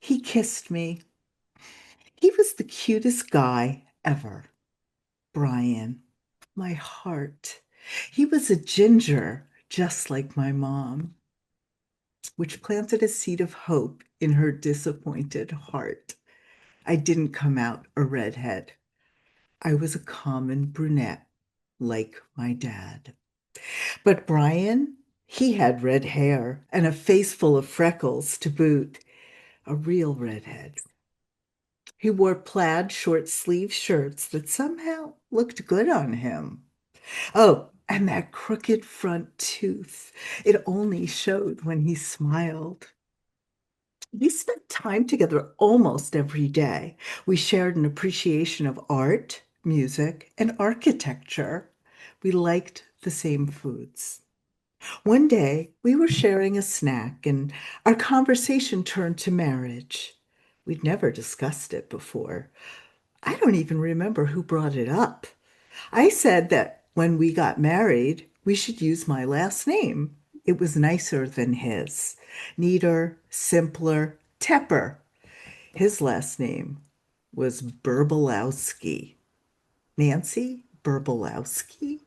He kissed me. He was the cutest guy ever. Brian, my heart. He was a ginger, just like my mom, which planted a seed of hope in her disappointed heart. I didn't come out a redhead. I was a common brunette, like my dad. But Brian, he had red hair and a face full of freckles to boot, a real redhead. He wore plaid short sleeve shirts that somehow looked good on him. Oh, and that crooked front tooth. It only showed when he smiled. We spent time together almost every day. We shared an appreciation of art, music, and architecture. We liked the same foods. One day, we were sharing a snack, and our conversation turned to marriage. We'd never discussed it before. I don't even remember who brought it up. I said that when we got married, we should use my last name. It was nicer than his. Neater, simpler, Tepper. His last name was Burbalowski. Nancy Burbalowski?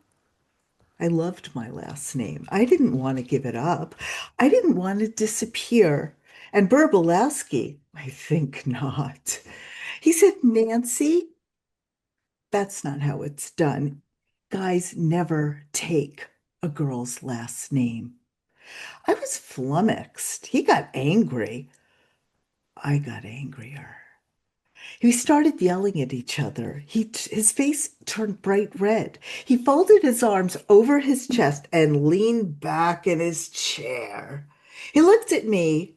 I loved my last name. I didn't want to give it up. I didn't want to disappear. And Burbalowski, I think not. He said, Nancy, that's not how it's done. Guys never take a girl's last name. I was flummoxed. He got angry. I got angrier. We started yelling at each other. His face turned bright red. He folded his arms over his chest and leaned back in his chair. He looked at me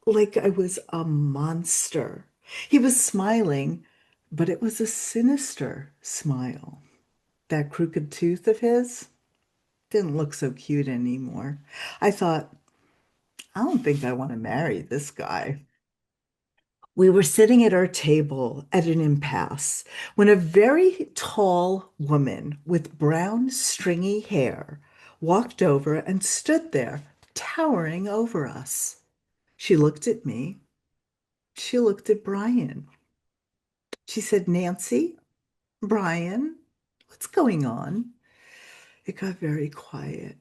like I was a monster. He was smiling, but it was a sinister smile. That crooked tooth of his didn't look so cute anymore. I thought, I don't think I want to marry this guy. We were sitting at our table at an impasse when a very tall woman with brown, stringy hair walked over and stood there, towering over us. She looked at me. She looked at Brian. She said, Nancy, Brian, what's going on? It got very quiet.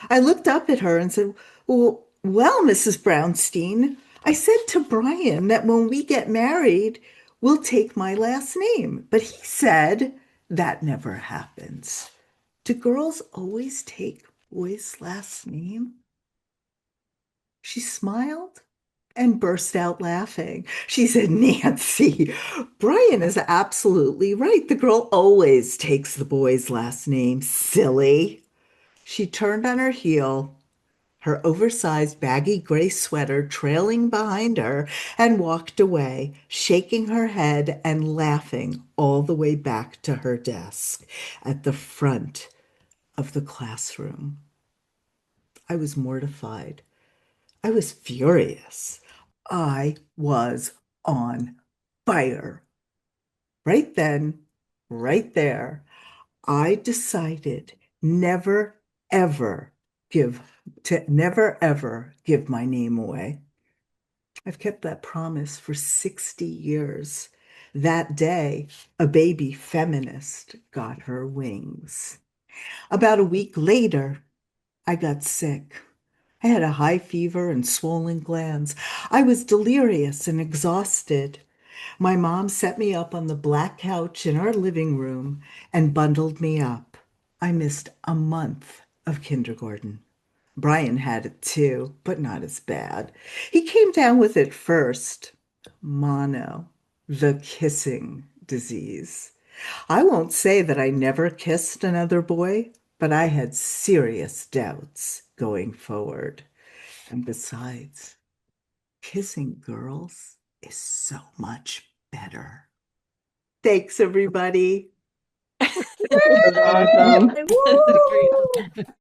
I looked up at her and said, well, Mrs. Brownstein, I said to Brian that when we get married, we'll take my last name. But he said that never happens. Do girls always take boys' last name? She smiled and burst out laughing. She said, Nancy, Brian is absolutely right. The girl always takes the boy's last name, silly. She turned on her heel, her oversized baggy gray sweater trailing behind her, and walked away, shaking her head and laughing all the way back to her desk at the front of the classroom. I was mortified. I was furious. I was on fire. Right then, right there, I decided never, ever give never ever give my name away. I've kept that promise for 60 years. That day, a baby feminist got her wings. About a week later, I got sick. I had a high fever and swollen glands. I was delirious and exhausted. My mom set me up on the black couch in our living room and bundled me up. I missed a month of kindergarten. Brian had it too, but not as bad. He came down with it first. Mono, the kissing disease. I won't say that I never kissed another boy, but I had serious doubts going forward. And besides, kissing girls is so much better. Thanks, everybody. That's awesome. That's great.